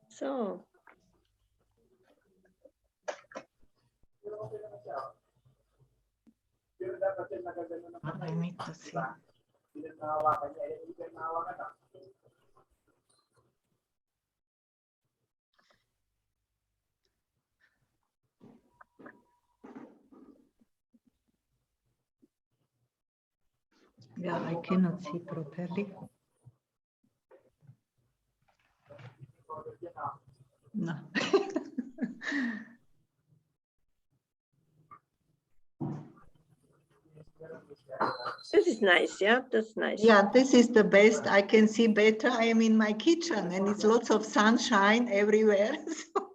So. I need to see. Yeah, I cannot see properly. No. This is nice, yeah, that's nice. Yeah, this is the best. I can see better. I am in my kitchen and it's lots of sunshine everywhere. So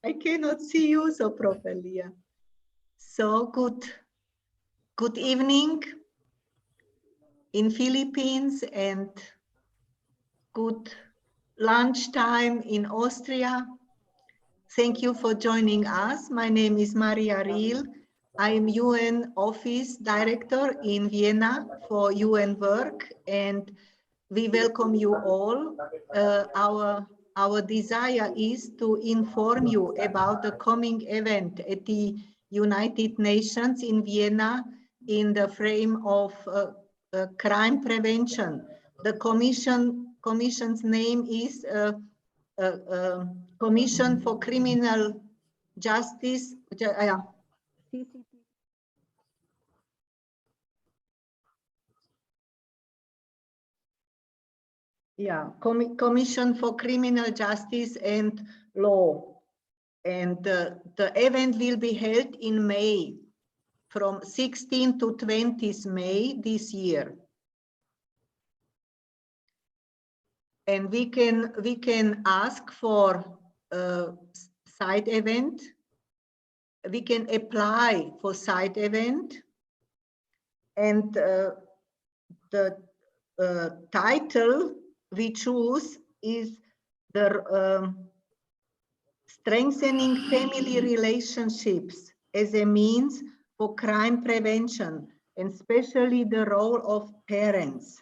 I cannot see you so properly. Yeah. So good evening in Philippines and good lunchtime in Austria. Thank you for joining us. My name is Maria Riehl. I am UN Office Director in Vienna for UN work, and we welcome you all. Our desire is to inform you about the coming event at the United Nations in Vienna in the frame of crime prevention. The Commission's name is Commission for Criminal Justice. Yeah, Commission for Criminal Justice and Law. And the event will be held in May, from 16 to 20 May this year. And we can ask for a side event. We can apply for side event. And the title we choose is the strengthening family relationships as a means for crime prevention, and especially the role of parents.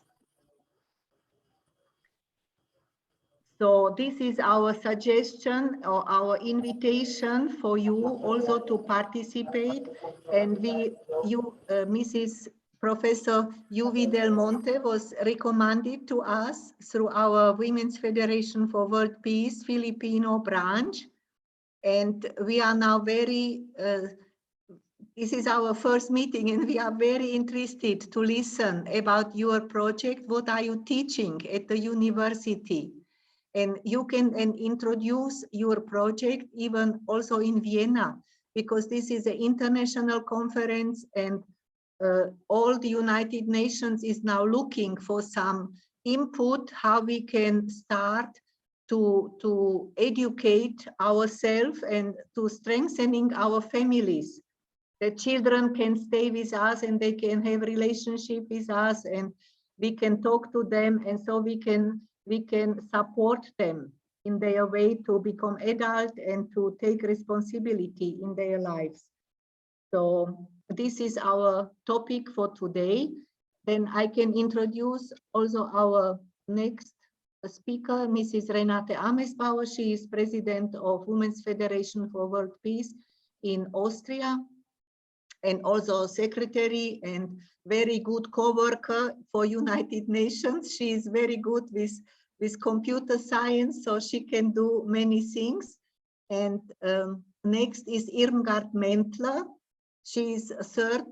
So this is our suggestion or our invitation for you also to participate. And Mrs. Professor UV Del Monte was recommended to us through our Women's Federation for World Peace Filipino branch. And we are now very, this is our first meeting and we are very interested to listen about your project. What are you teaching at the university? And you can introduce your project even also in Vienna, because this is an international conference and all the United Nations is now looking for some input, how we can start to educate ourselves and to strengthening our families. The children can stay with us and they can have relationship with us and we can talk to them, and so we can support them in their way to become adult and to take responsibility in their lives. So this is our topic for today. Then I can introduce also our next speaker, Mrs. Renate Amesbauer. She is president of Women's Federation for World Peace in Austria, and also secretary and very good co-worker for United Nations. She is very good with computer science, so she can do many things. And next is Irmgard Maentler. She is a third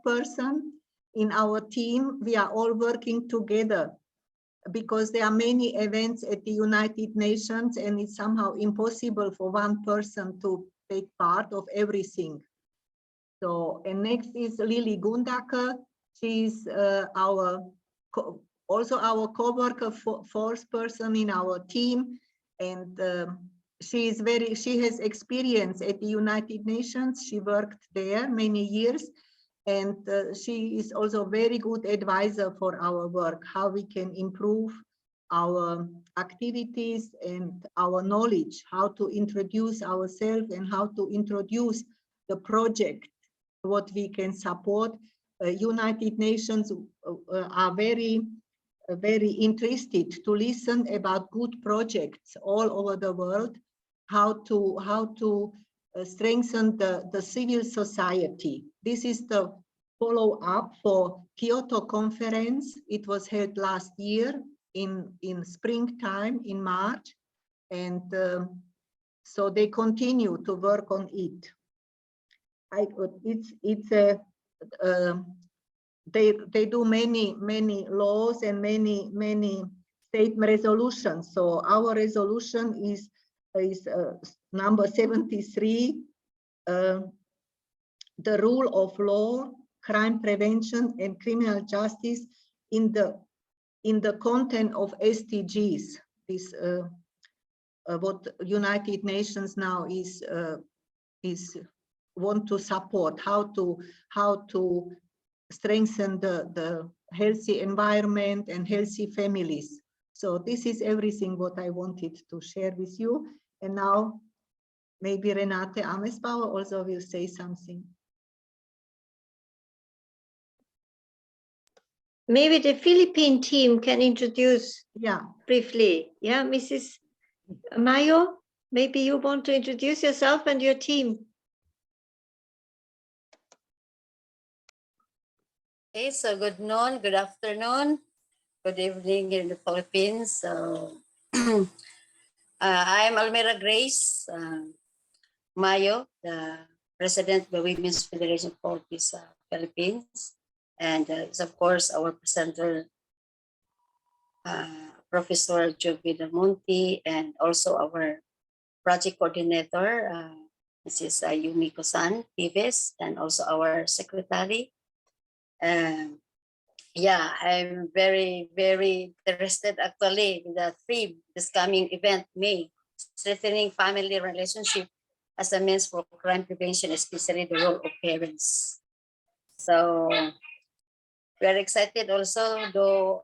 person in our team. We are all working together because there are many events at the United Nations and it's somehow impossible for one person to take part of everything. So, and next is Lilly Gundacker. She's also our co-worker, fourth person in our team, and she has experience at the United Nations. She worked there many years, and she is also a very good advisor for our work, how we can improve our activities and our knowledge, how to introduce ourselves and how to introduce the project what we can support. United Nations are very interested to listen about good projects all over the world, how to strengthen the civil society. This is the follow-up for Kyoto conference. It was held last year in springtime, in March, and so they continue to work on it. They do many laws and many state resolutions. So our resolution is number 73, the rule of law, crime prevention and criminal justice in the content of SDGs. This what United Nations now is want to support, how to strengthen the healthy environment and healthy families. So this is everything what I wanted to share with you. And now maybe Renate Amesbauer also will say something. Maybe the Philippine team can introduce briefly. Yeah, Mrs. Mayo, maybe you want to introduce yourself and your team. Okay, so good noon, good afternoon, good evening in the Philippines. I'm Almera Grace Mayo, the president of the Women's Federation of the Philippines, and is of course our presenter, Professor Jovida Monte, and also our project coordinator, Mrs. Yumiko-san Pives, and also our secretary. Yeah, I'm very interested actually in the theme, this coming event, May, strengthening family relationship as a means for crime prevention, especially the role of parents. So we are excited also, though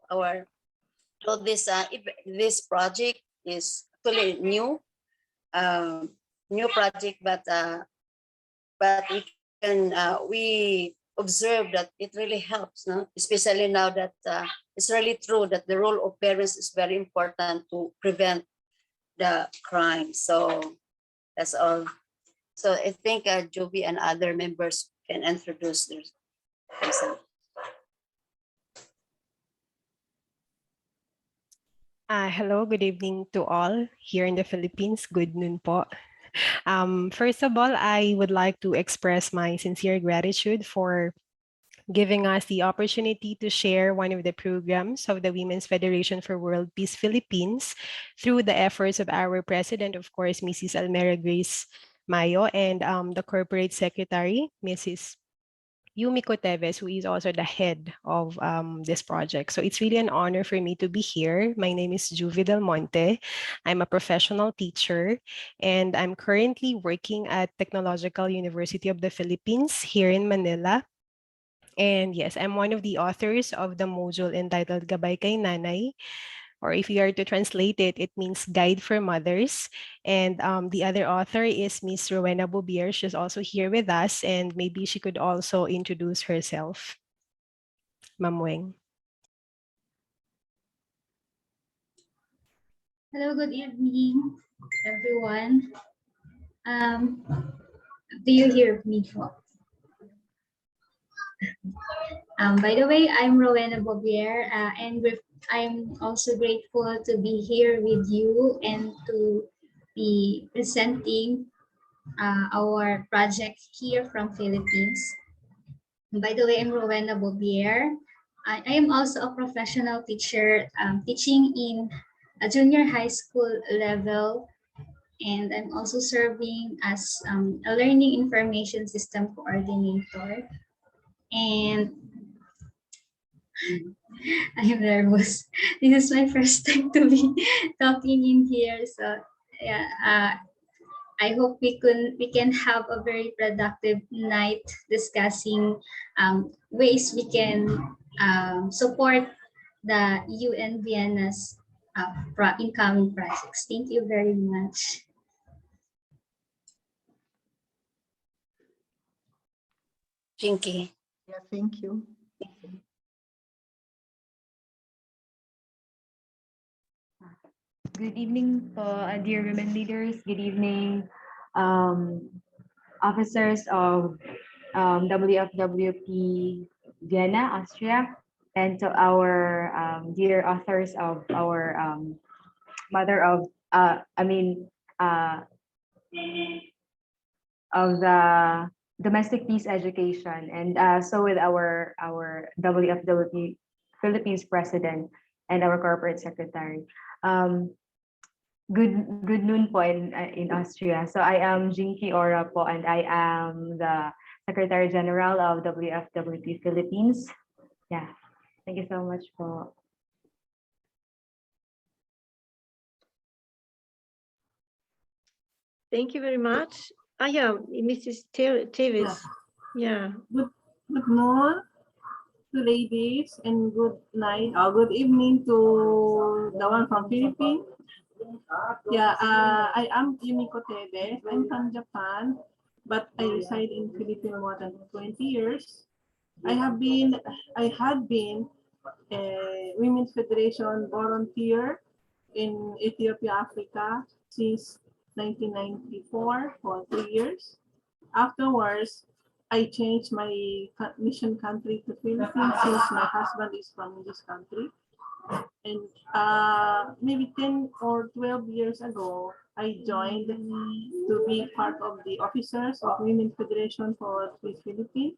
this project is actually new project, but we observe that it really helps, no? Especially now that it's really true that the role of parents is very important to prevent the crime. So that's all. So I think Jovi and other members can introduce themselves. Hello, good evening to all here in the Philippines. Good noon po. First of all, I would like to express my sincere gratitude for giving us the opportunity to share one of the programs of the Women's Federation for World Peace Philippines through the efforts of our president, of course, Mrs. Almera Grace Mayo, and the corporate secretary, Mrs. Yumiko Teves, who is also the head of this project. So it's really an honor for me to be here. My name is Juvie Del Monte. I'm a professional teacher, and I'm currently working at Technological University of the Philippines here in Manila. And yes, I'm one of the authors of the module entitled Gabay Kay Nanay, or if you are to translate it, it means Guide for Mothers. And the other author is Miss Rowena Boubier. She's also here with us, and maybe she could also introduce herself. Ma'am Weng. Hello, good evening, everyone. Do you hear me? By the way, I'm Rowena Boubier, and I'm also grateful to be here with you and to be presenting our project here from Philippines. By the way, I'm Rowena Boubier. I am also a professional teacher teaching in a junior high school level, and I'm also serving as a learning information system coordinator. And I'm nervous. This is my first time to be talking in here. So yeah, I hope we can have a very productive night discussing ways we can support the UN Vienna's incoming projects. Thank you very much. . Jinky. Yeah, thank you. Good evening po, dear women leaders. Good evening, officers of WFWP Vienna, Austria, and to our dear authors of our mother of, of the domestic peace education, and so with our WFWP Philippines president and our corporate secretary. Good noon po in Austria. So I am Jinky Hora po, and I am the Secretary General of WFWP Philippines. Yeah, thank you so much po. Thank you very much. Yeah, Mrs. Tevis. Yeah. Good noon to ladies and good night or good evening to the one from Philippines. Yeah, I am Yumiko Teves. I'm from Japan, but I reside in Philippines more than 20 years. I had been a Women's Federation volunteer in Ethiopia, Africa since 1994 for 3 years. Afterwards, I changed my mission country to Philippines since my husband is from this country. And maybe 10 or 12 years ago, I joined to be part of the officers of Women's Federation for the Philippines.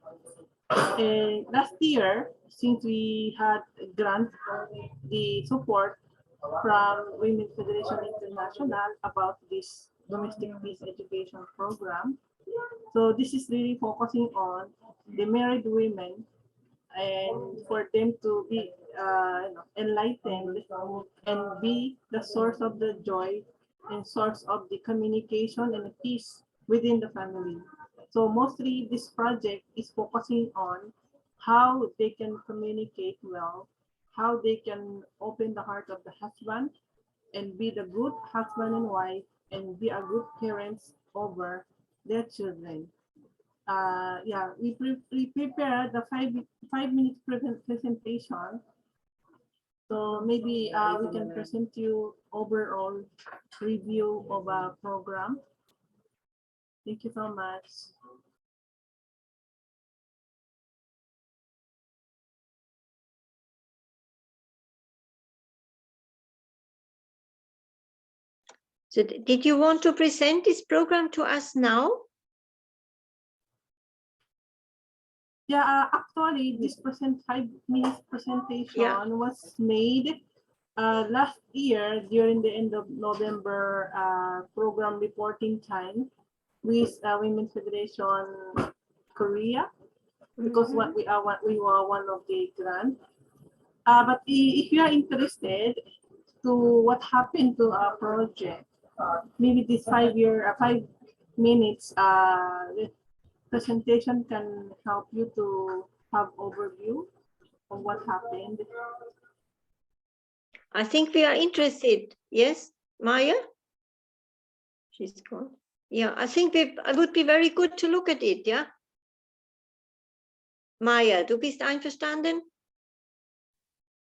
Last year, since we had grant the support from Women's Federation International about this domestic peace education program. So this is really focusing on the married women and for them to be enlightened and be the source of the joy and source of the communication and the peace within the family. So mostly this project is focusing on how they can communicate well, how they can open the heart of the husband and be the good husband and wife and be a good parents over their children. Yeah, we prepared the five minutes presentation. So maybe we can present you overall review of our program. Thank you so much. So did you want to present this program to us now? Yeah, actually, this 5 minutes presentation was made last year during the end of November program reporting time with Women's Federation Korea, because we were one of the grant. But if you are interested to what happened to our project, maybe this 5 minutes presentation can help you to have overview of what happened. I think we are interested. Yes, Maya? She's gone. Yeah, I think it would be very good to look at it, yeah? Maya, du bist einverstanden?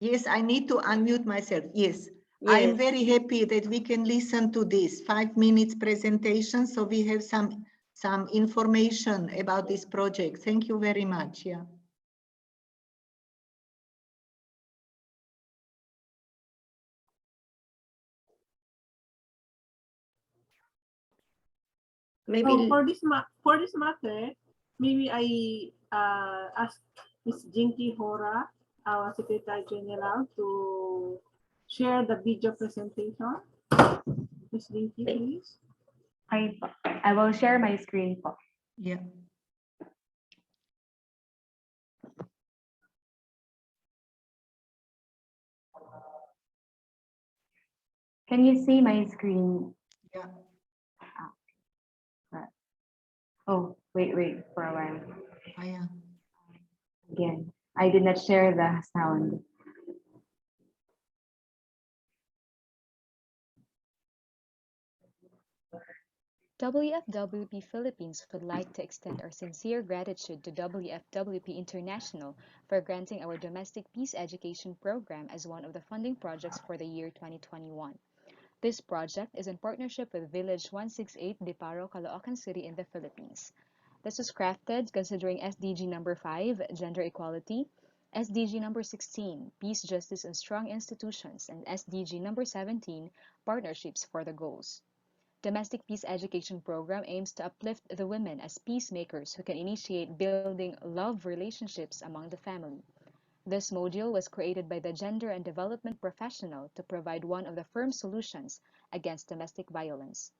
Yes, I need to unmute myself. Yes. Yes. I'm very happy that we can listen to this 5 minutes presentation, so we have some information about this project. Thank you very much. Yeah. Maybe So for this matter, maybe I ask Ms. Jinky Hora, our Secretary General, to share the video presentation. Ms. Jinky, please. I will share my screen po. Yeah. Can you see my screen? Yeah. Oh, wait for a while. Oh, yeah. Again, I did not share the sound. WFWP Philippines would like to extend our sincere gratitude to WFWP International for granting our domestic peace education program as one of the funding projects for the year 2021. This project is in partnership with Village 168 Diparo, Caloocan City in the Philippines. This was crafted considering SDG number 5, Gender Equality, SDG number 16, Peace, Justice, and Strong Institutions, and SDG number 17, Partnerships for the Goals. Domestic Peace Education Program aims to uplift the women as peacemakers who can initiate building love relationships among the family. This module was created by the gender and development professional to provide one of the firm solutions against domestic violence.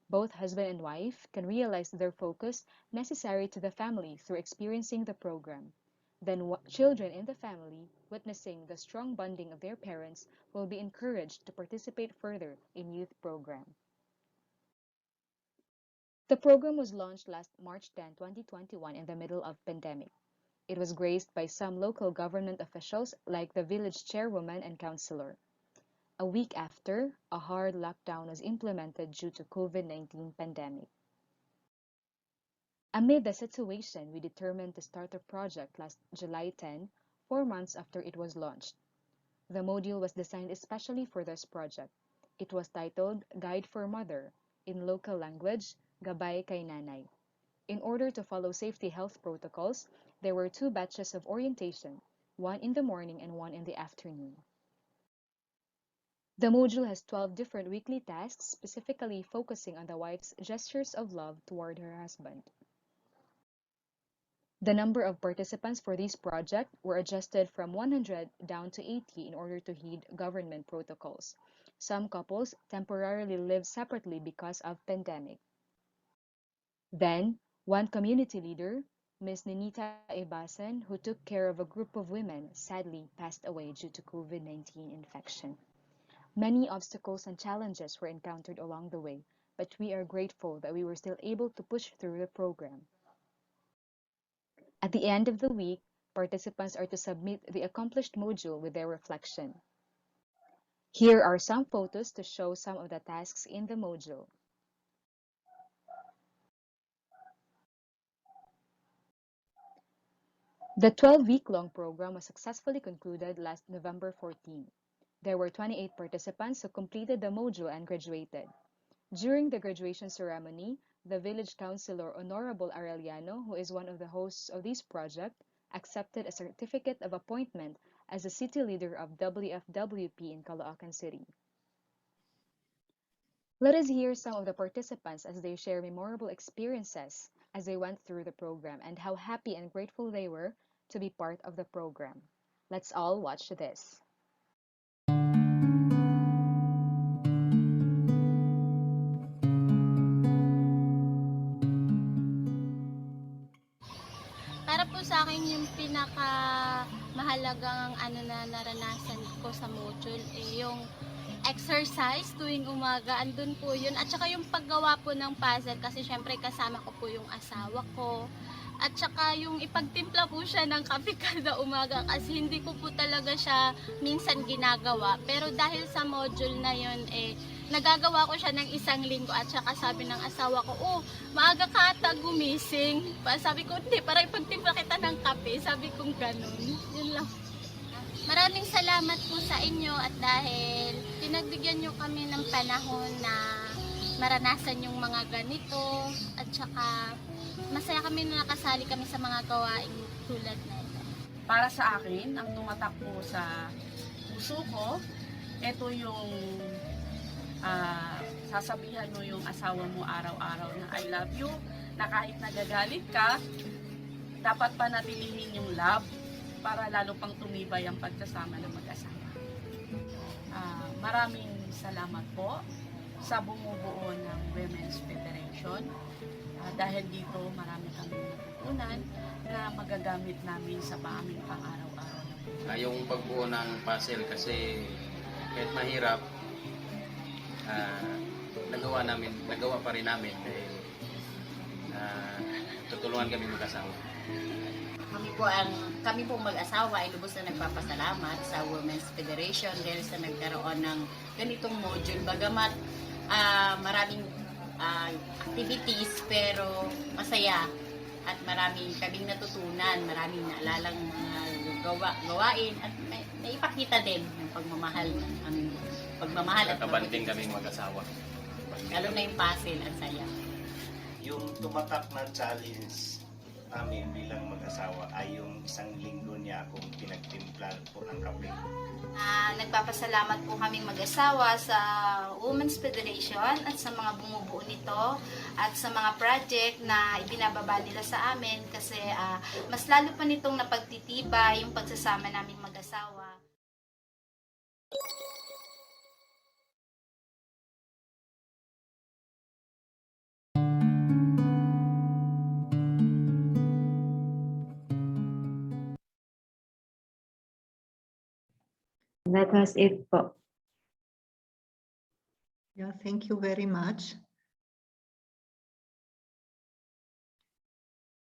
Both husband and wife can realize their focus necessary to the family through experiencing the program. Then children in the family, witnessing the strong bonding of their parents, will be encouraged to participate further in youth program. The program was launched last March 10, 2021 in the middle of pandemic. It was graced by some local government officials like the village chairwoman and councillor. A week after, a hard lockdown was implemented due to COVID-19 pandemic. Amid the situation, we determined to start the project last July 10, 4 months after it was launched. The module was designed especially for this project. It was titled Guide for Mother, in local language, Gabay kay Nanay. In order to follow safety health protocols, there were 2 batches of orientation, one in the morning and one in the afternoon. The module has 12 different weekly tasks specifically focusing on the wife's gestures of love toward her husband. The number of participants for this project were adjusted from 100 down to 80 in order to heed government protocols. Some couples temporarily lived separately because of pandemic. Then, one community leader, Ms. Ninita Ibasan, who took care of a group of women, sadly passed away due to COVID-19 infection. Many obstacles and challenges were encountered along the way, but we are grateful that we were still able to push through the program. At the end of the week, participants are to submit the accomplished module with their reflection. Here are some photos to show some of the tasks in the module. The 12-week-long program was successfully concluded last November 14. There were 28 participants who completed the module and graduated. During the graduation ceremony, the village councilor Honorable Arellano, who is one of the hosts of this project, accepted a certificate of appointment as the city leader of WFWP in Caloocan City. Let us hear some of the participants as they share memorable experiences as they went through the program and how happy and grateful they were to be part of the program. Let's all watch this. Para po sa akin yung pinaka mahalagang na naranasan ko sa module yung exercise tuwing umaga, andun po yun. At saka yung paggawa po ng puzzle kasi syempre kasama ko po yung asawa ko. At saka yung ipagtimpla po siya ng kape kada umaga kasi hindi ko po talaga siya minsan ginagawa. Pero dahil sa module na yun, nagagawa ko siya ng 1 linggo at saka sabi ng asawa ko, maaga ka ata gumising. Sabi ko, hindi, para ipagtimpla kita ng kape. Sabi kong ganun. Yun lang. Maraming salamat po sa inyo at dahil pinagbigyan nyo kami ng panahon na maranasan yung mga ganito at saka masaya kami na nakasali kami sa mga gawain tulad na ito. Para sa akin, ang tumatak po sa puso ko, ito yung sasabihan mo yung asawa mo araw-araw na I love you, na kahit nagagalit ka, dapat panatilihin yung love para lalo pang tumibay ang pagsasama ng mag-asawa. Maraming salamat po sa bumubuo ng Women's Federation. Dahil dito marami kami natutunan na magagamit namin sa aming pang-araw-araw. Yung pagbuo ng puzzle kasi kahit mahirap, nagawa pa rin namin dahil tutulungan kami mag-asawa. Kami po mag-asawa ay lubos na nagpapasalamat sa Women's Federation dahil sa nagkaroon ng ganitong module. Bagamat maraming activities pero masaya at marami kaming natutunan, maraming naalalang mga gawain at naipakita din ng pagmamahal ang pagmamahal at Nakabanting kaming mag-asawa. lalo na yung puzzle at saya. Yung tumatak na challenge namin bilang mag-asawa ay yung isang linggo niya akong pinagtimplan po ng kape. Nagpapasalamat po kaming mag-asawa sa Women's Federation at sa mga bumubuo nito at sa mga project na ibinababa nila sa amin kasi mas lalo pa nitong napagtitibay yung pagsasama naming mag-asawa. That was it po. Yeah, thank you very much.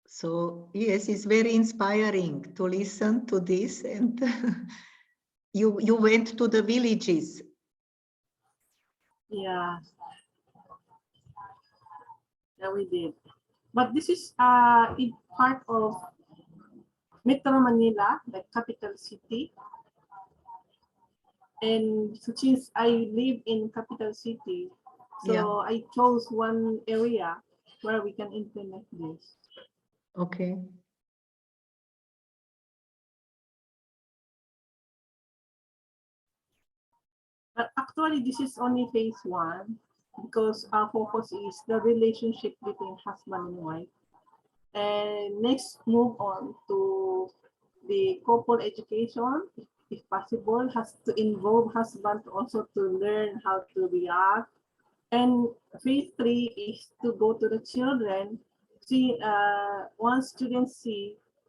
So yes, it's very inspiring to listen to this, and you went to the villages. Yeah. Yeah, we did. But this is in part of Metro Manila, the capital city. And since I live in capital city, so Yeah. I chose one area where we can implement this. Okay. But actually, this is only phase 1 because our focus is the relationship between husband and wife. And next, move on to the couple education, if possible, has to involve husband also to learn how to react. And phase 3 is to go to the children. See, once students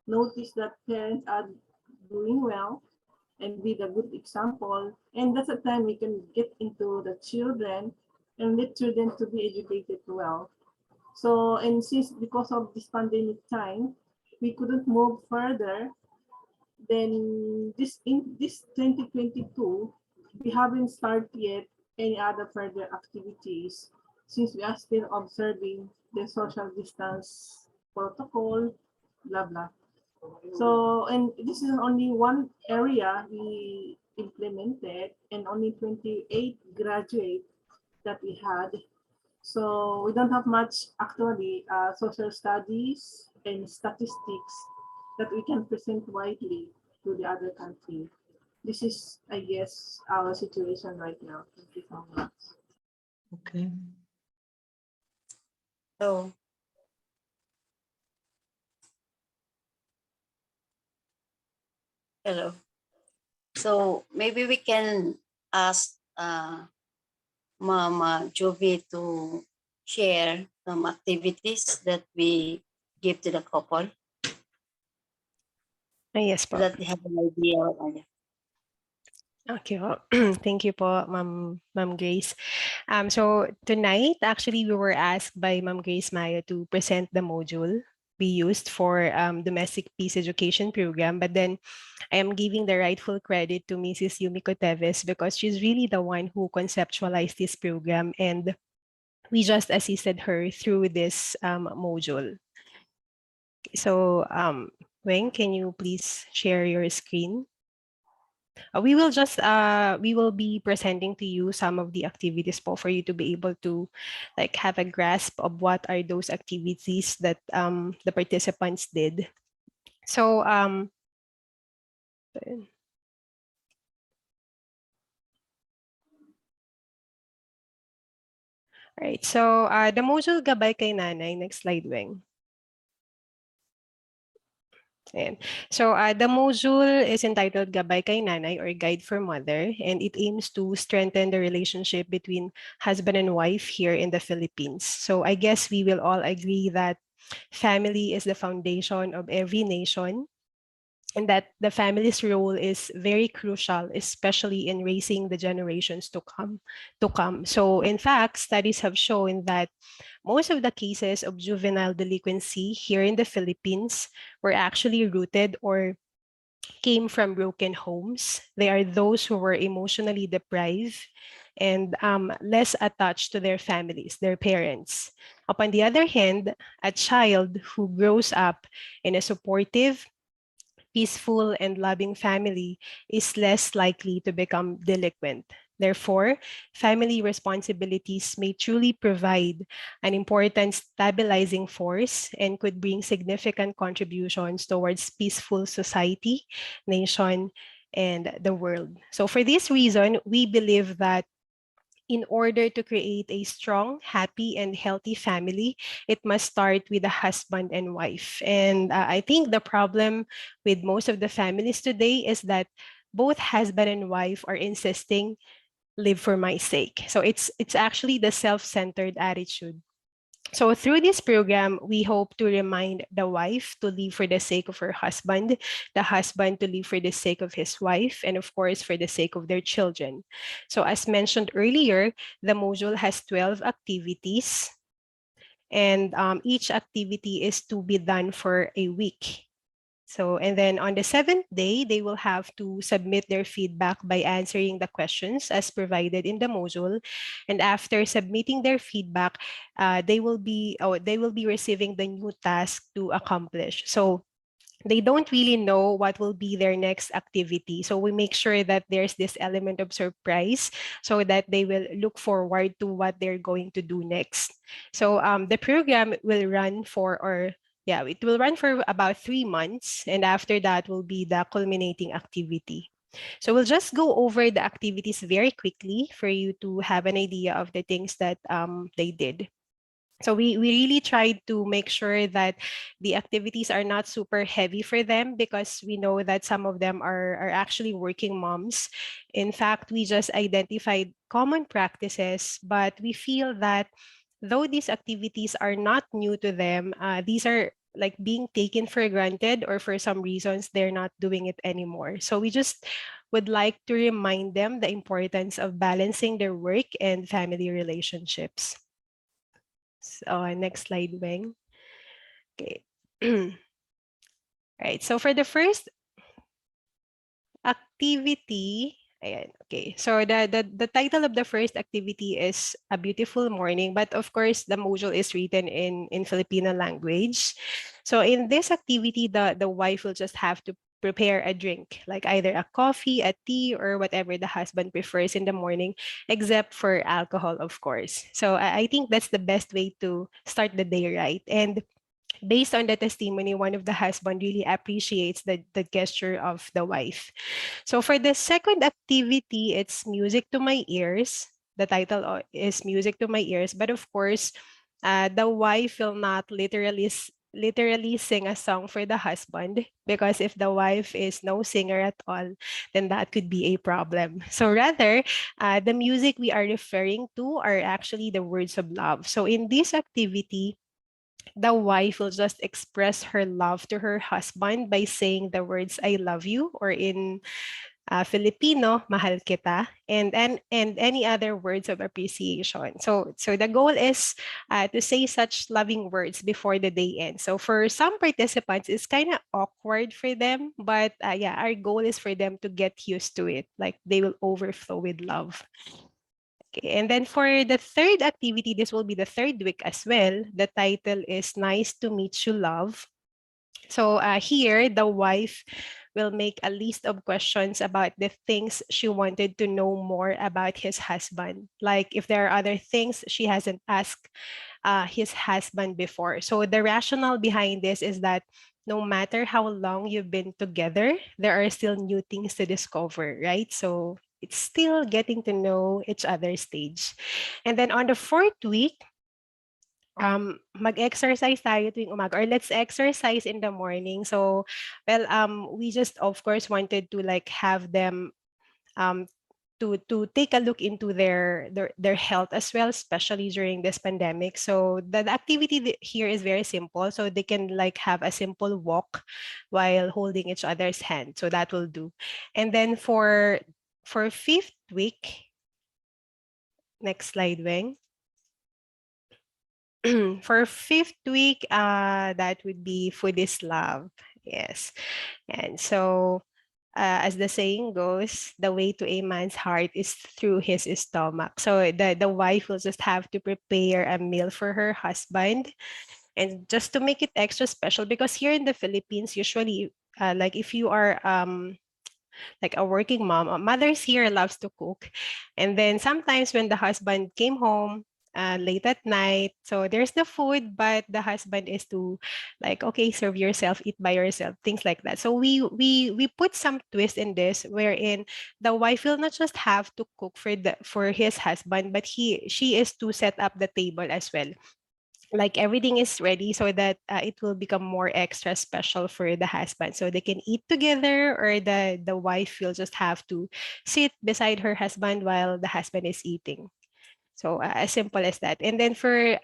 notice that parents are doing well and be the good example, and that's the time we can get into the children and let children to be educated well. So, and since because of this pandemic time, we couldn't move further, then in this 2022, we haven't started yet any other further activities since we are still observing the social distance protocol, blah, blah. So, and this is only one area we implemented and only 28 graduates that we had. So we don't have much actually social studies and statistics that we can present widely to the other country. This is, I guess, our situation right now. Thank you so much. Okay. So, hello. So maybe we can ask Mama Jovi to share some activities that we give to the couple. Yes po. So that they have an idea. Okay po. Thank you po, Ma'am Grace. So tonight, actually, we were asked by Ma'am Grace Mayo to present the module we used for domestic peace education program. But then I am giving the rightful credit to Mrs. Yumiko Teves because she's really the one who conceptualized this program, and we just assisted her through this module. So, Weng, can you please share your screen? We will be presenting to you some of the activities for you to be able to like have a grasp of what are those activities that the participants did. So right, so the module Gabay Kay Nanay, next slide, Weng. And so the module is entitled Gabay Kay Nanay, or Guide for Mother, and it aims to strengthen the relationship between husband and wife here in the Philippines. So I guess we will all agree that family is the foundation of every nation, and that the family's role is very crucial, especially in raising the generations to come. So in fact, studies have shown that most of the cases of juvenile delinquency here in the Philippines were actually rooted or came from broken homes. They are those who were emotionally deprived, and less attached to their families, their parents. Upon the other hand, a child who grows up in a supportive, peaceful, and loving family is less likely to become delinquent. Therefore, family responsibilities may truly provide an important stabilizing force and could bring significant contributions towards peaceful society, nation, and the world. So for this reason, we believe that in order to create a strong, happy, and healthy family, it must start with a husband and wife. And I think the problem with most of the families today is that both husband and wife are insisting live for my sake. So it's actually the self-centered attitude. So through this program, we hope to remind the wife to live for the sake of her husband, the husband to live for the sake of his wife, and of course, for the sake of their children. So as mentioned earlier, the module has 12 activities, and each activity is to be done for a week. So, and then on the 7th day, they will have to submit their feedback by answering the questions as provided in the module. And after submitting their feedback, they will be receiving the new task to accomplish. So they don't really know what will be their next activity. So we make sure that there's this element of surprise so that they will look forward to what they're going to do next. So the program will run for, it will run for about 3 months. And after that will be the culminating activity. So we'll just go over the activities very quickly for you to have an idea of the things that they did. So we really tried to make sure that the activities are not super heavy for them because we know that some of them are actually working moms. In fact, we just identified common practices, but we feel that though these activities are not new to them, these are like being taken for granted, or for some reasons, they're not doing it anymore. So we just would like to remind them the importance of balancing their work and family relationships. So next slide, Weng. Okay. Right. So for the first activity, ayan, okay. So the title of the first activity is A Beautiful Morning, but of course the module is written in Filipino language. So in this activity, the wife will just have to prepare a drink, like either a coffee, a tea, or whatever the husband prefers in the morning, except for alcohol, of course. So I think that's the best way to start the day, right? And based on the testimony, one of the husband really appreciates the gesture of the wife. So for the second activity, it's Music to My Ears. The title is Music to My Ears, but of course, the wife will not literally sing a song for the husband, because if the wife is no singer at all, then that could be a problem. So rather, the music we are referring to are actually the words of love. So in this activity, the wife will just express her love to her husband by saying the words "I love you," or in Filipino, "Mahal kita," and any other words of appreciation. So the goal is to say such loving words before the day ends. So for some participants, it's kind of awkward for them, but yeah, our goal is for them to get used to it. Like they will overflow with love. Okay, and then for the third activity, this will be the third week as well. The title is Nice to Meet You, Love. So here, the wife will make a list of questions about the things she wanted to know more about his husband. Like if there are other things she hasn't asked his husband before. So the rationale behind this is that no matter how long you've been together, there are still new things to discover, right? So it's still getting to know each other stage. And then on the fourth week, mag-exercise tayo tuwing umaga, or let's exercise in the morning. So, well, we just of course wanted to like have them to take a look into their health as well, especially during this pandemic. So the activity here is very simple. So they can like have a simple walk while holding each other's hand. So that will do. And then for fifth week, next slide, Weng. For fifth week, that would be Food is Love. Yes. And so as the saying goes, the way to a man's heart is through his stomach. So the wife will just have to prepare a meal for her husband, and just to make it extra special, because here in the Philippines, usually, like if you are like a working mom, mothers here loves to cook, and then sometimes when the husband came home late at night, so there's the food, but the husband is to like, okay, serve yourself, eat by yourself, things like that. So we put some twist in this, wherein the wife will not just have to cook for his husband, but she is to set up the table as well, like everything is ready, so that it will become more extra special for the husband, so they can eat together, or the wife will just have to sit beside her husband while the husband is eating. So as simple as that. And then for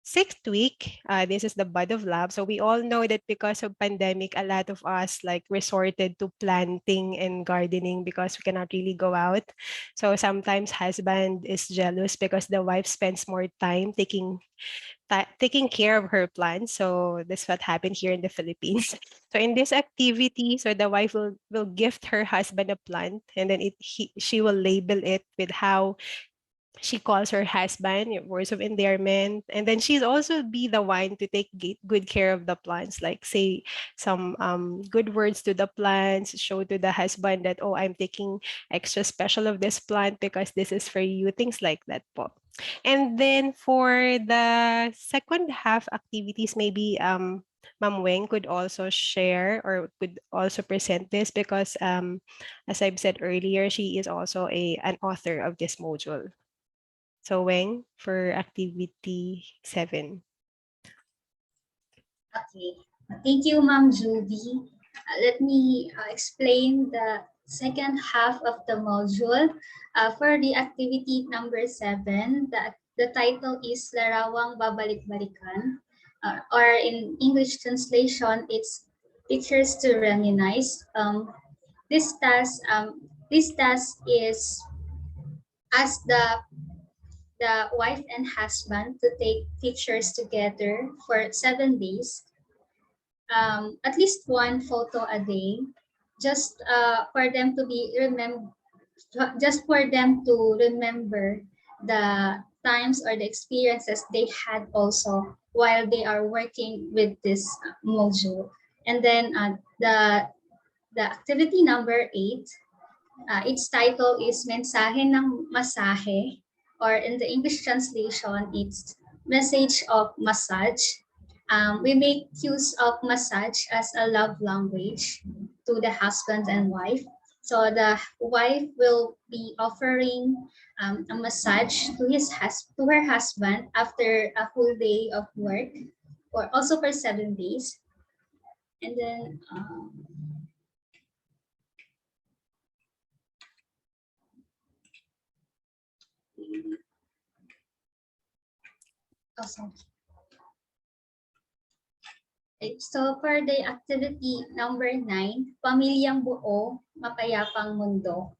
sixth week, this is the bud of love. So we all know that because of pandemic, a lot of us like resorted to planting and gardening because we cannot really go out. So sometimes husband is jealous because the wife spends more time taking care of her plants. So that's what happened here in the Philippines. So in this activity, so the wife will gift her husband a plant, and then she will label it with how she calls her husband, words of endearment, and then she's also be the one to take good care of the plants, like say some good words to the plants, show to the husband that, oh, I'm taking extra special of this plant because this is for you, things like that po. And then for the second half activities, maybe Ma'am Weng could also share or could also present this, because as I've said earlier, she is also an author of this module. So Weng, for activity 7. Okay, thank you, Ma'am Judy. Let me explain the second half of the module. For the activity number 7, the title is Larawang Babalik-Balikan, or in English translation, it's Pictures to Reminisce. This task is ask the wife and husband to take pictures together for 7 days, at least one photo a day, just for them to just for them to remember the times or the experiences they had also while they are working with this module. And then the activity number 8, its title is Mensahe ng Masahe, or in the English translation, it's Message of Massage. We make use of massage as a love language to the husband and wife. So the wife will be offering a massage to her husband after a full day of work, or also for 7 days. And then awesome. So for the activity number 9, Pamilyang Buo, Mapayapang Mundo.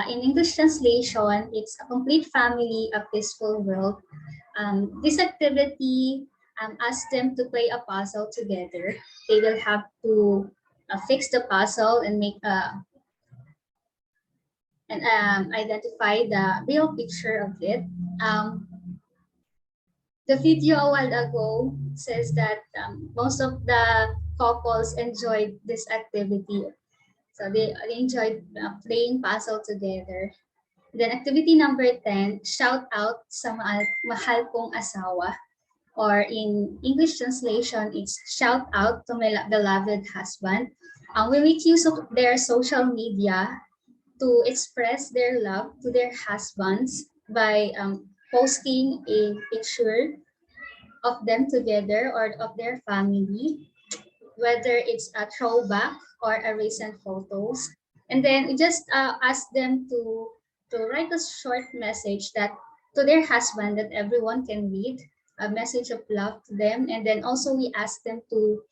In English translation, it's a complete family, a peaceful world. This activity asks them to play a puzzle together. They will have to fix the puzzle and make and identify the real picture of it. The video a while ago says that most of the couples enjoyed this activity. So they enjoyed playing puzzle together. Then activity number 10, shout out sa mahal kong asawa. Or in English translation, it's shout out to my beloved husband. We make use of their social media to express their love to their husbands by posting a picture of them together or of their family, whether it's a throwback or a recent photos. And then we just ask them to write a short message that to their husband that everyone can read, a message of love to them. And then also we ask them to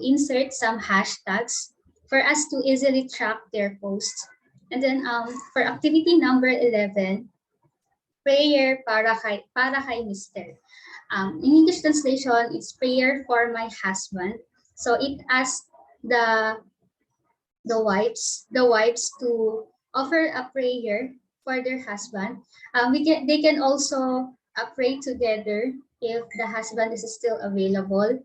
insert some hashtags for us to easily track their posts. And then for activity number 11, prayer para kay Mr. In English translation, it's prayer for my husband. So it asks the the wives to offer a prayer for their husband. They can also pray together if the husband is still available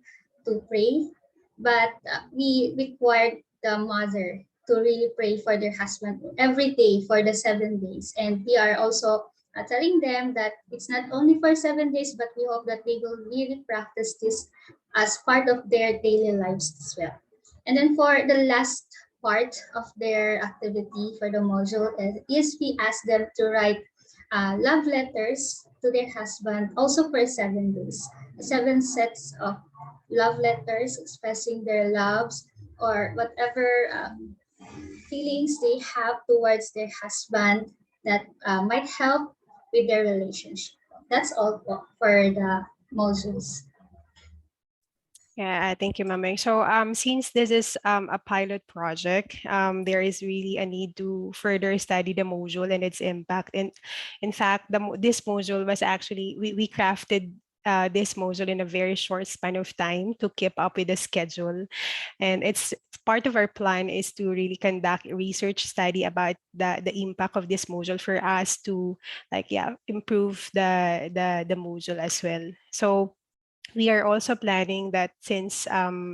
to pray. But we required the mother to really pray for their husband every day for the 7 days. And we are also telling them that it's not only for 7 days, but we hope that they will really practice this as part of their daily lives as well. And then for the last part of their activity for the module is we ask them to write love letters to their husband also for 7 days. 7 sets of love letters expressing their loves or whatever feelings they have towards their husband that might help with their relationship. That's all for the modules. Yeah, thank you, Mameng. So since this is a pilot project, there is really a need to further study the module and its impact. And in fact, this module was actually, we crafted this module in a very short span of time to keep up with the schedule. And it's part of our plan is to really conduct a research study about the impact of this module for us to improve the module as well. So we are also planning that since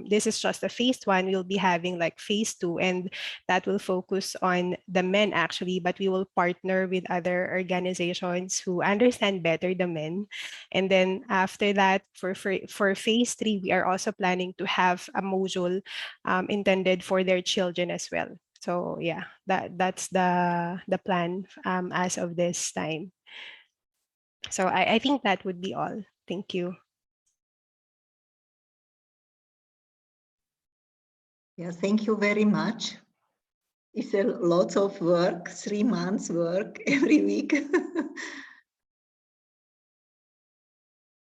this is just a phase 1, we'll be having like phase 2, and that will focus on the men actually, but we will partner with other organizations who understand better the men. And then after that, for phase 3, we are also planning to have a module intended for their children as well. So yeah, that's the plan as of this time. So I think that would be all. Thank you. Yeah, thank you very much. It's a lot of work, 3 months work every week.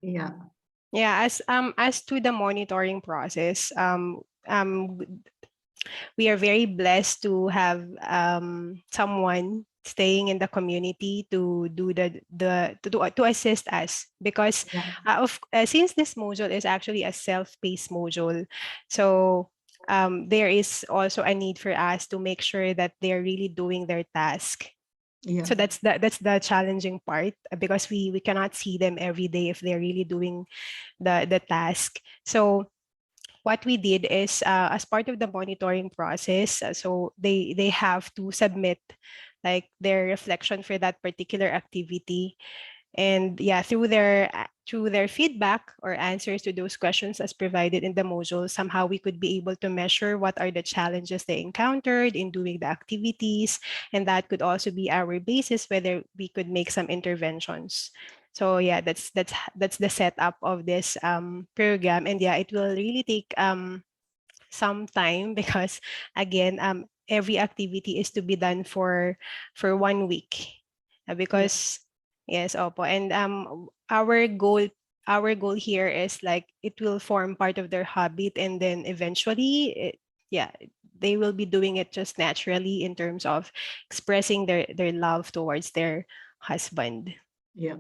Yeah. Yeah, as to the monitoring process, we are very blessed to have someone staying in the community to do to assist us, because since this module is actually a self-paced module, so there is also a need for us to make sure that they're really doing their task. Yeah. So that's the challenging part, because we cannot see them every day if they're really doing the task. So what we did is as part of the monitoring process, so they have to submit like their reflection for that particular activity. And yeah, through their feedback or answers to those questions as provided in the module, somehow we could be able to measure what are the challenges they encountered in doing the activities, and that could also be our basis whether we could make some interventions. So yeah, that's the setup of this program. And yeah, it will really take some time because again, every activity is to be done for 1 week, because yes, opo. And our goal here is like it will form part of their habit, and then eventually they will be doing it just naturally in terms of expressing their love towards their husband. Yeah.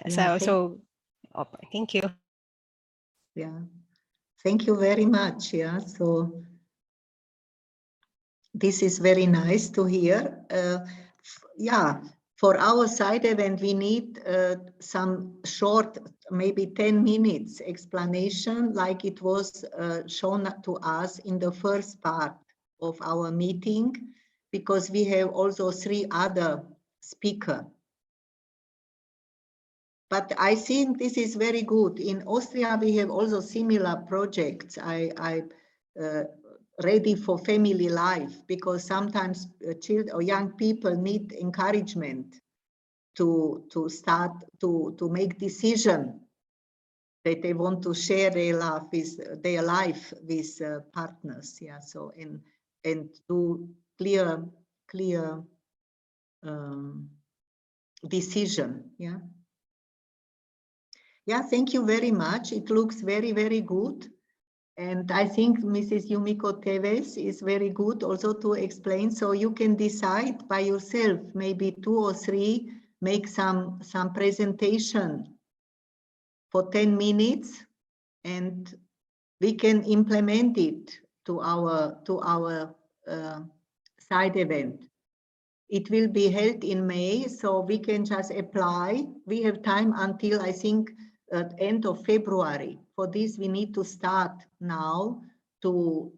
So thank you. Yeah, thank you very much. Yeah, so this is very nice to hear. Yeah, for our side event, we need some short, maybe 10 minutes explanation, like it was shown to us in the first part of our meeting, because we have also 3 other speakers. But I think this is very good. In Austria, we have also similar projects. I ready for family life, because sometimes children or young people need encouragement to start to make decision that they want to share their life with partners. Yeah. So and do clear decision. Yeah. Yeah, thank you very much. It looks very, very good. And I think Mrs. Yumiko Teves is very good also to explain. So you can decide by yourself, maybe 2 or 3, make some presentation for 10 minutes, and we can implement it to our side event. It will be held in May, so we can just apply. We have time until, I think, at end of February. For this, we need to start now to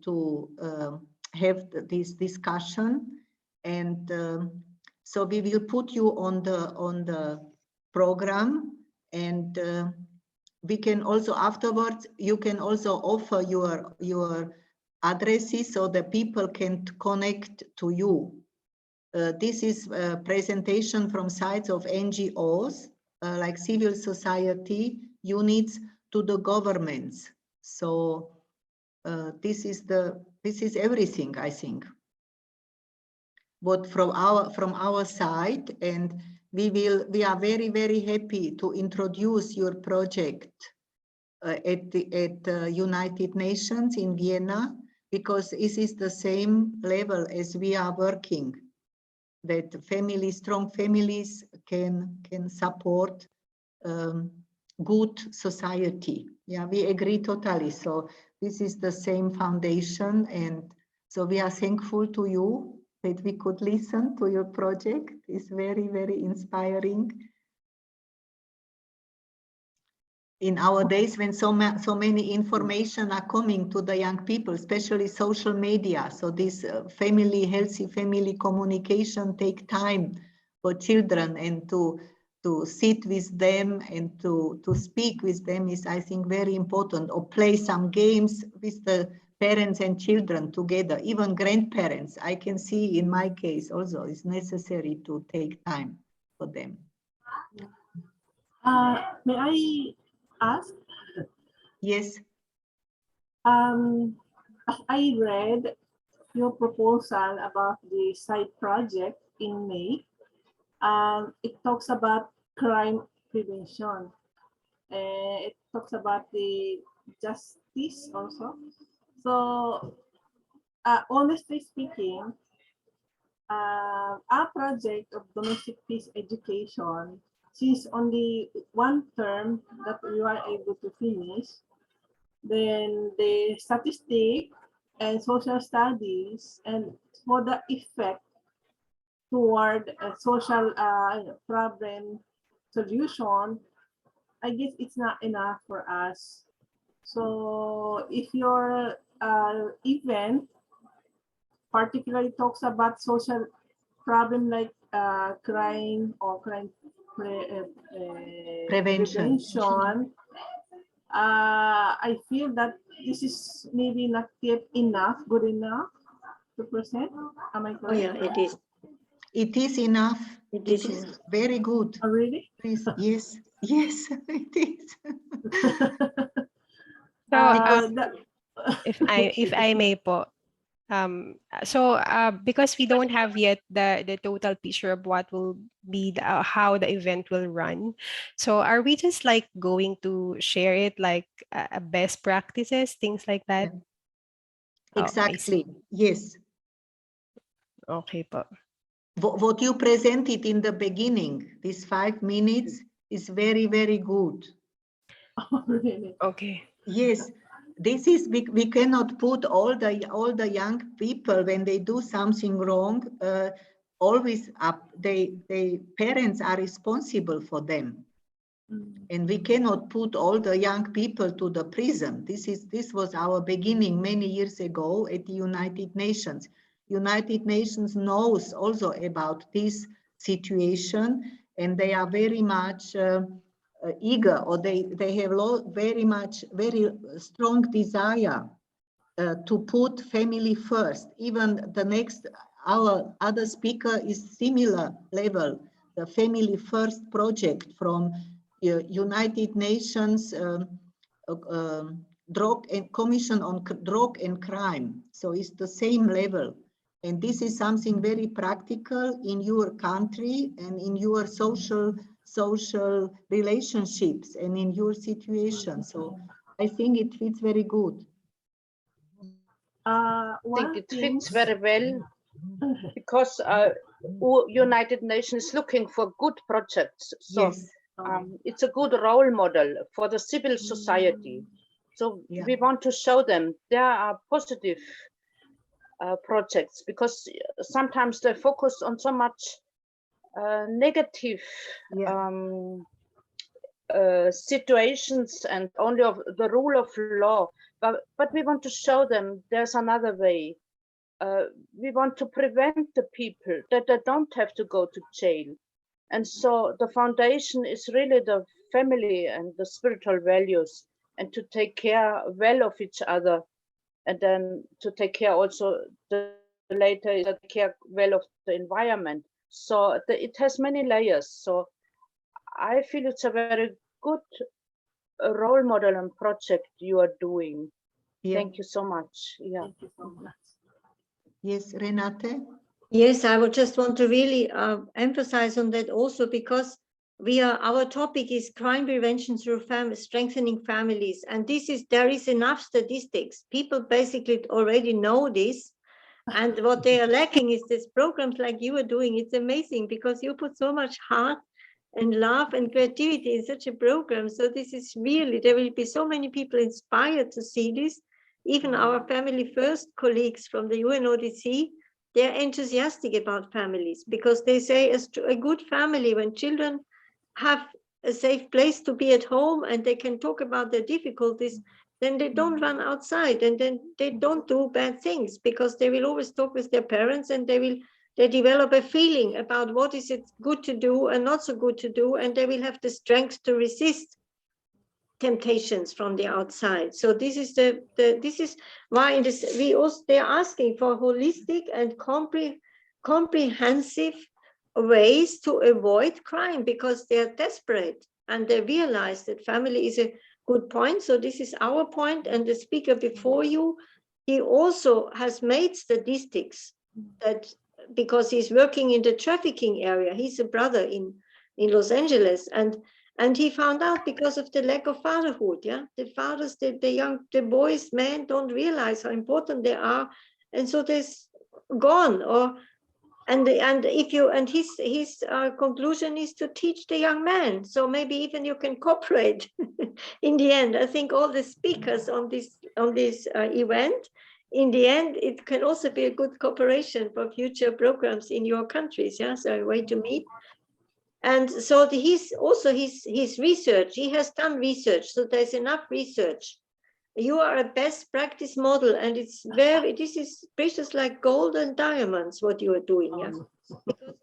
have this discussion, and so we will put you on the program, and we can also afterwards, you can also offer your addresses so the people can connect to you. This is a presentation from sides of NGOs, like civil society units, to the governments. So this is everything, I think. But from our side, and we are very, very happy to introduce your project at the United Nations in Vienna, because this is the same level as we are working, that strong families can support good society. Yeah, we agree totally. So this is the same foundation, and so we are thankful to you that we could listen to your project. It's very, very inspiring. In our days when so many information are coming to the young people, especially social media. So this healthy family communication take time for children, and to sit with them and to speak with them is, I think, very important, or play some games with the parents and children together, even grandparents. I can see in my case also it's necessary to take time for them. May I ask? Yes. As I read your proposal about the side project in May, it talks about crime prevention. It talks about the justice also. So, honestly speaking, our project of domestic peace education, since only one term that we were able to finish, then the statistics and social studies and for the effect toward a social problem solution, I guess it's not enough for us. So if your event particularly talks about social problem like crime or crime prevention, I feel that this is maybe not yet enough, good enough to present. Am I correct? Oh yeah, it is. It is enough. It is very good. Oh, really? Please, yes, yes, it is. So, if I may po, because we don't have yet the total picture of what will be how the event will run, so are we just like going to share it like best practices, things like that? Exactly. Yes. Okay po. What you presented in the beginning, these 5 minutes, is very, very good. Oh, really? Okay. Yes, this is we cannot put all the young people when they do something wrong always up. They parents are responsible for them, and we cannot put all the young people to the prison. This was our beginning many years ago at the United Nations. United Nations knows also about this situation, and they are very much eager, or they have very strong desire to put family first. Even our other speaker is similar level, the Family First project from United Nations Commission on Drug and Crime. So it's the same level. And this is something very practical in your country and in your social relationships and in your situation. So I think it fits very good. I think it fits very well because United Nations is looking for good projects. So yes. It's a good role model for the civil society. So Yeah. we want to show them there are positive projects, because sometimes they focus on so much negative situations and only of the rule of law. But we want to show them there's another way. We want to prevent the people that they don't have to go to jail. And so the foundation is really the family and the spiritual values, and to take care well of each other, and then to take care also the later is to take care well of the environment. So it has many layers. So I feel it's a very good role model and project you are doing. Yeah. Thank you so much. Yeah. Thank you so much. Yes, Renate. Yes, I would just want to really emphasize on that also, because our topic is crime prevention through strengthening families, and there is enough statistics. People basically already know this, and what they are lacking is this programs like you are doing. It's amazing because you put so much heart and love and creativity in such a program. So this is really, there will be so many people inspired to see this. Even our Family First colleagues from the UNODC, they're enthusiastic about families, because they say a good family, when children have a safe place to be at home and they can talk about their difficulties, then they don't run outside, and then they don't do bad things, because they will always talk with their parents, and they develop a feeling about what is it good to do and not so good to do, and they will have the strength to resist temptations from the outside. So this is this is why they're asking for holistic and comprehensive ways to avoid crime, because they're desperate and they realize that family is a good point. So this is our point, and the speaker before you, he also has made statistics that, because he's working in the trafficking area, he's a brother in Los Angeles, and he found out because of the lack of fatherhood, the fathers, the boys, men don't realize how important they are, and so there's gone. His conclusion is to teach the young man. So maybe even you can cooperate. In the end, I think all the speakers on this event, in the end, it can also be a good cooperation for future programs in your countries. So a way to meet. And so his research, he has done research, so there's enough research. You are a best practice model, and this is precious like gold and diamonds, what you are doing. Because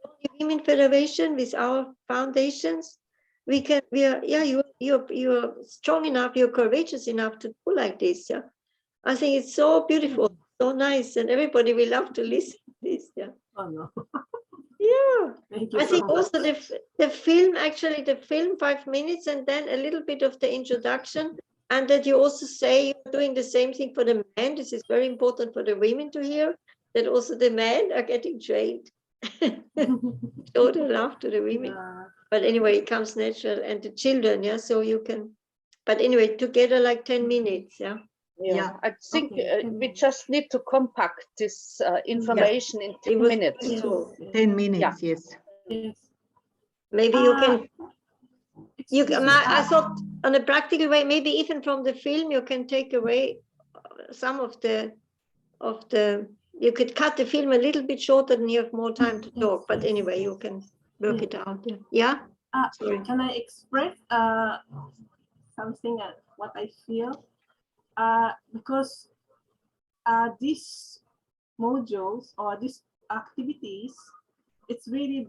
only Women Federation with our foundations, you're strong enough, you're courageous enough to do like this. I think it's so beautiful, so nice, and everybody will love to listen to this. Oh no. I think also the film 5 minutes, and then a little bit of the introduction, and that you also say you're doing the same thing for the men. This is very important for the women to hear, that also the men are getting trained. Show the love to the women. But anyway, it comes natural, and the children, so you can, but anyway, together like 10 minutes, Yeah, I think we just need to compact this information in 10 minutes. 10 minutes, yes. Maybe I thought on a practical way, maybe even from the film, you can take away some of the, you could cut the film a little bit shorter and you have more time to talk. But anyway, you can work it out. Yeah. Sorry. Can I express something what I feel? Because these modules or these activities, it's really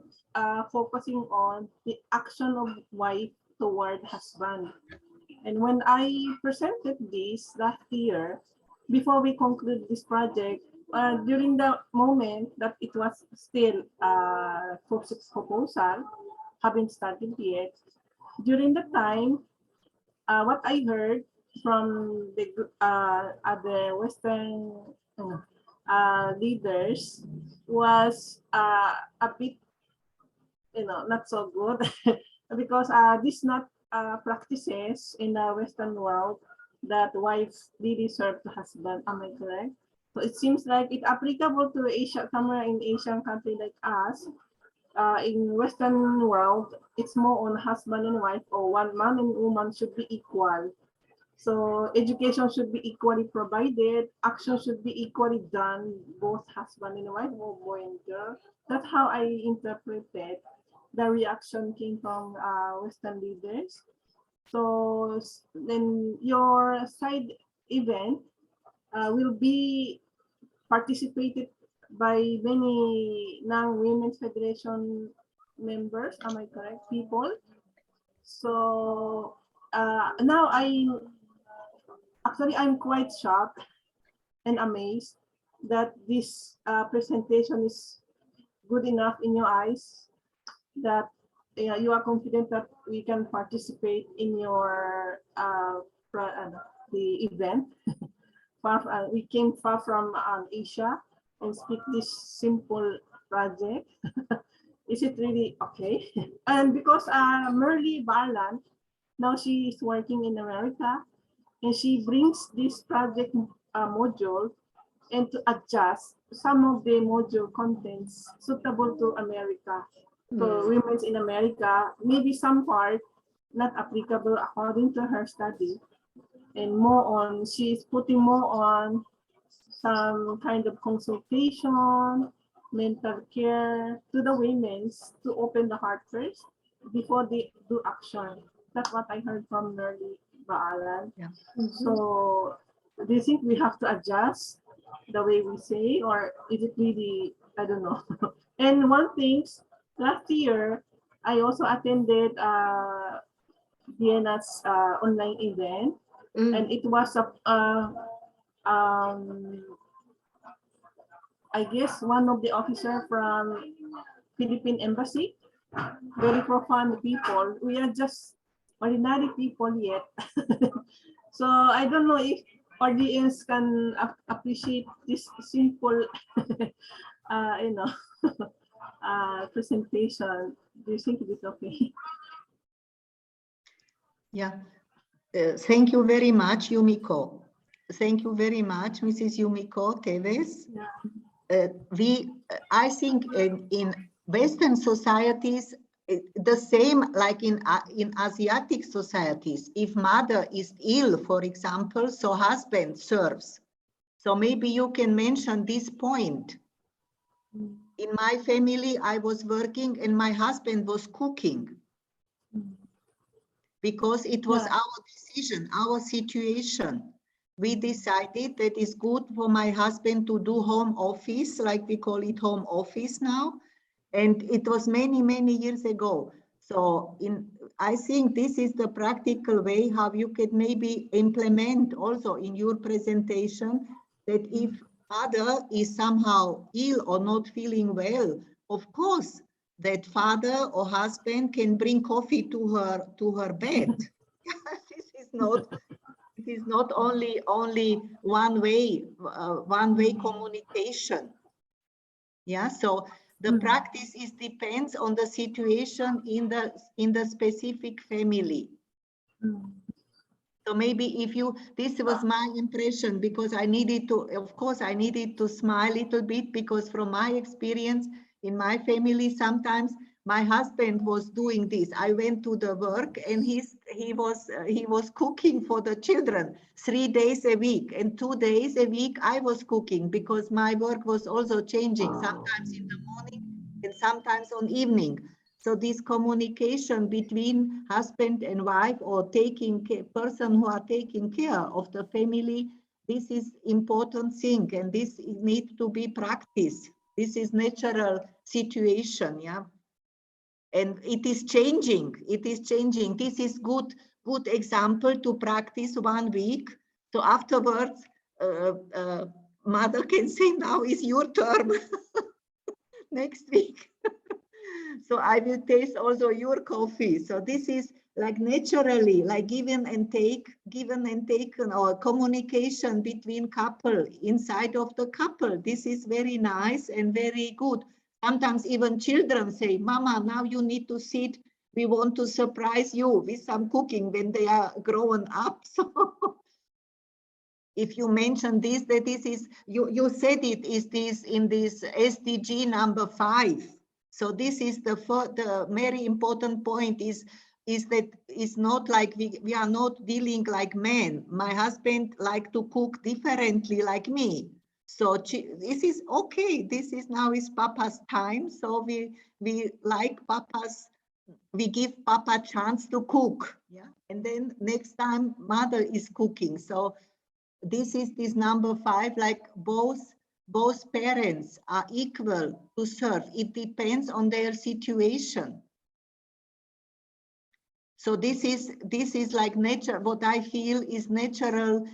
focusing on the action of wife toward husband. And when I presented this last year, before we conclude this project, during the moment that it was still proposal, haven't started yet, during the time, what I heard from the other Western leaders was a bit, not so good, because this not practices in the Western world that wives really serve the husband. Am I correct? So it seems like it's applicable to Asia, somewhere in Asian country like us. In Western world, it's more on husband and wife, or one man and woman should be equal. So education should be equally provided, action should be equally done, both husband and wife, or boy and girl. That's how I interpreted the reaction came from Western leaders. So then your side event will be participated by many non-women's federation members, am I correct, people? So now I'm quite shocked and amazed that this presentation is good enough in your eyes, that you are confident that we can participate in your the event. We came far from Asia and speak this simple project. Is it really okay? And because Merly Barland, now she is working in America, and she brings this project module and to adjust some of the module contents suitable to America. So women's in America, maybe some part not applicable according to her study, and more on, she's putting more on some kind of consultation, mental care to the women's to open the heart first before they do action. That's what I heard from Nerly Baalan. Yeah. So do you think we have to adjust the way we say, or is it really, I don't know. And one thing, last year, I also attended Vienna's online event, and it was a I guess one of the officers from Philippine Embassy, very profound people. We are just ordinary people yet. So I don't know if audience can appreciate this simple, presentation. Do you think it is okay? Yeah. Thank you very much, Yumiko. Thank you very much, Mrs. Yumiko Teves. Yeah. I think in Western societies, the same like in Asiatic societies, if mother is ill, for example, so husband serves. So maybe you can mention this point. In my family, I was working and my husband was cooking. Because it was our decision, our situation. We decided that it's good for my husband to do home office, like we call it home office now. And it was many, many years ago. So I think this is the practical way how you can maybe implement also in your presentation that if mother is somehow ill or not feeling well, of course, that father or husband can bring coffee to her bed. This is not only one way communication. Yeah, so the practice depends on the situation in the specific family. So maybe if this was my impression, because I needed to smile a little bit, because from my experience in my family, sometimes my husband was doing this. I went to the work and he was cooking for the children 3 days a week, and 2 days a week I was cooking, because my work was also changing, sometimes in the morning and sometimes on evening. So this communication between husband and wife, or person who are taking care of the family, this is important thing, and this needs to be practiced. This is natural situation, yeah. And it is changing. It is changing. This is good example to practice 1 week. So afterwards, mother can say, now is your turn next week. So I will taste also your coffee. So this is like naturally, like give and take, or communication between couple, inside of the couple. This is very nice and very good. Sometimes even children say, Mama, now you need to sit. We want to surprise you with some cooking when they are grown up. So if you mention this, that this is, you said it is this in this SDG number 5. So this is the very important point, is is that it's not like we are not dealing like men. My husband like to cook differently like me. So this is okay. This is now is Papa's time. So we like Papa's, we give Papa chance to cook. Yeah. And then next time mother is cooking. So this is this number 5, like both parents are equal to serve. It depends on their situation. So this is like nature. What I feel is natural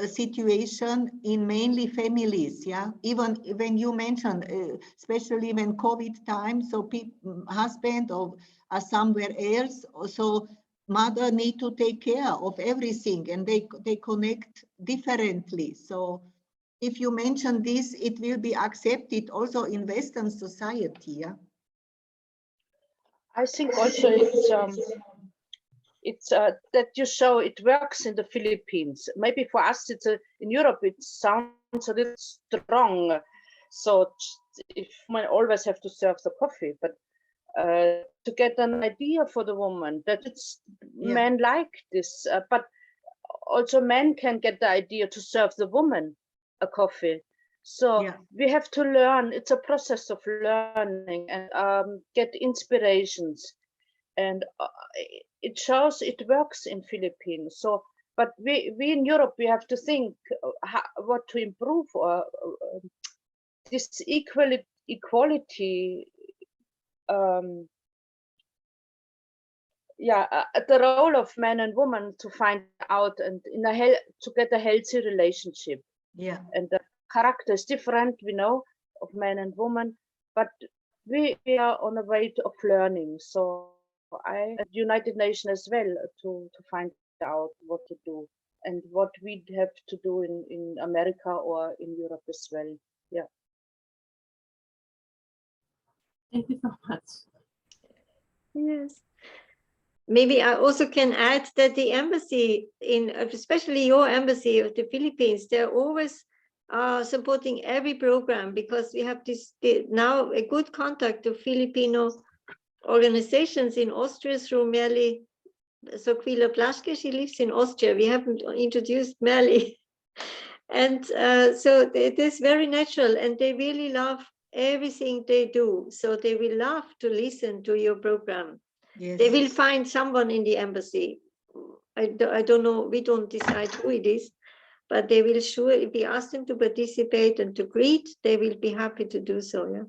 situation in mainly families. Yeah, even when you mentioned, especially when COVID time, so husband or are somewhere else, so mother need to take care of everything, and they connect differently. So if you mention this, it will be accepted also in Western society. Yeah. I think also it's that you show it works in the Philippines. Maybe for us, in Europe, it sounds a little strong. So if man always have to serve the coffee, but to get an idea for the woman that it's men like this, but also men can get the idea to serve the woman a coffee. So we have to learn. It's a process of learning and get inspirations, and it shows it works in Philippines. So, but we in Europe, we have to think what to improve, or this equality. The role of man and woman to find out and to get a healthy relationship. Yeah. And the character is different, we know, of man and woman, but we are on a way of learning. So I at United Nations as well to find out what to do and what we have to do in America or in Europe as well. Yeah. Thank you so much. Yes. Maybe I also can add that the embassy, especially your embassy of the Philippines, they're always supporting every program, because we have this now a good contact to Filipino organizations in Austria through Merli Soquila Plaschke. She lives in Austria. We haven't introduced Merli. And so it is very natural, and they really love everything they do. So they will love to listen to your program. Yes. They will find someone in the embassy. I don't know, we don't decide who it is, but they will sure, if we ask them to participate and to greet, they will be happy to do so. Yeah.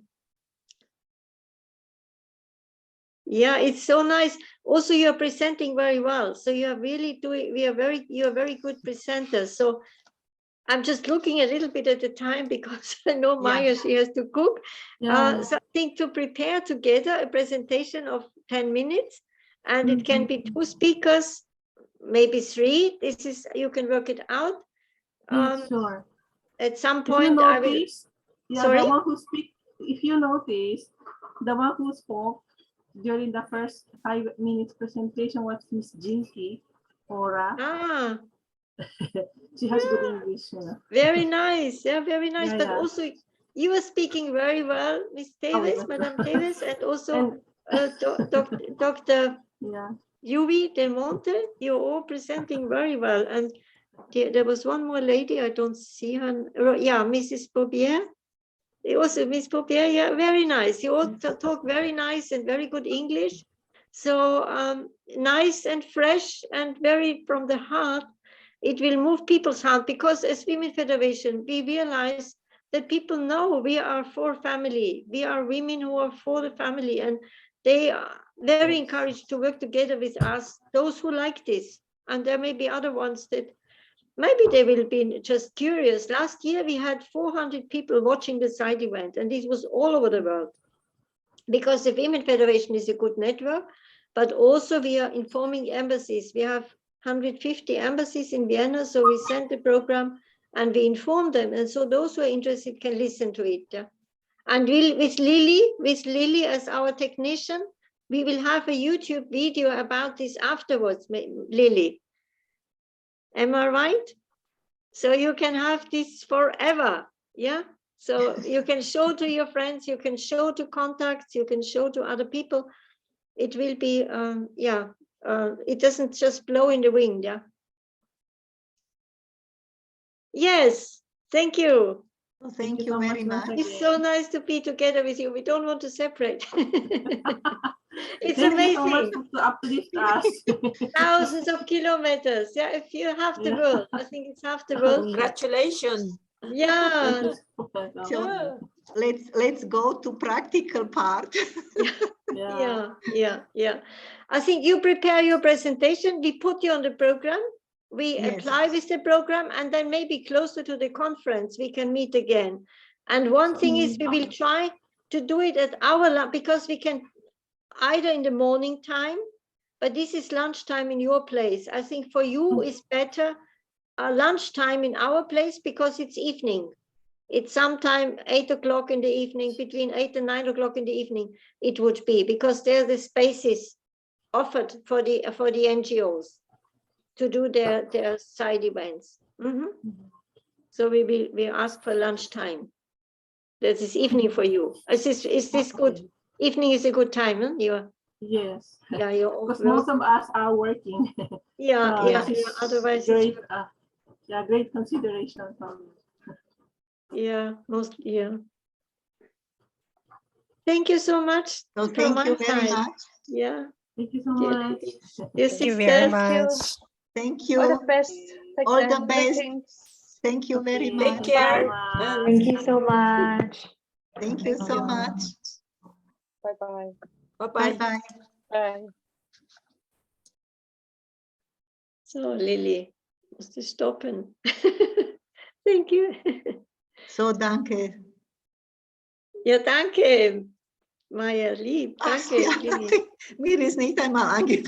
Yeah, it's so nice. Also, you're presenting very well. So you are really doing, you're very good presenters. So I'm just looking a little bit at the time, because I know Mayo, she has to cook. So I think to prepare together a presentation of 10 minutes, and it can be 2 speakers, maybe 3. This is, you can work it out. Sure. At some If you point, I will. notice, Sorry? the one who speak, if you notice, the one who spoke during the first 5 minutes presentation was Miss Jinky, Hora. Ah. She has good English. Very nice. Yeah, very nice. Yeah, But yeah. also, you were speaking very well, Miss Davis, Madame Davis, and also Dr. Yuvi de Monte. You're all presenting very well. And there was one more lady, I don't see her. Yeah, Mrs. Boubier. Also, Miss Boubier, yeah, very nice. You all talk very nice and very good English. So nice and fresh and very from the heart. It will move people's heart, because as Women Federation, we realize that people know we are for family. We are women who are for the family, and they are very encouraged to work together with us, those who like this. And there may be other ones that maybe they will be just curious. Last year, we had 400 people watching the side event, and this was all over the world. Because the Women Federation is a good network, but also we are informing embassies. We have 150 embassies in Vienna, so we send the program and we inform them. And so those who are interested can listen to it. Yeah? And with Lilly as our technician, we will have a YouTube video about this afterwards, Lilly. Am I right? So you can have this forever, yeah? So you can show to your friends, you can show to contacts, you can show to other people. It will be, it doesn't just blow in the wind. Yeah. Yes, thank you. Oh, thank you very much. It's so nice to be together with you. We don't want to separate. It's Thank amazing. you so much to uplift us. Thousands of kilometers. Yeah, if you half the world, I think it's half the world. Congratulations. Yeah. So let's go to practical part. Yeah. I think you prepare your presentation. We put you on the program. We Yes. apply with the program, and then maybe closer to the conference we can meet again. And one thing is we will try to do it at our because we can either in the morning time, but this is lunchtime in your place. I think for you it's better lunchtime in our place because it's evening. It's sometime 8 o'clock in the evening, between 8 and 9 o'clock in the evening. It would be because there the spaces offered for the NGOs to do their side events. So we ask for lunchtime. That is evening for you. Is this good? Evening is a good time, huh? Yes. Yeah, because most of us are working. Yeah. This is Otherwise, great. Great consideration from you. Yeah, Thank you so much. So thank you very much. Yeah. Thank you so much. Yes, Thank you very much. Thank you. All the best. All the best. Thank you very much. Take care. Thank you so much. Thank you so much. Bye-bye. Bye-bye. Bye-bye. Bye. So Lilly, musst du stoppen. Thank you. So danke. Ja, danke. Maja, lieb. Danke, Ja, Lilly. mir ist nicht einmal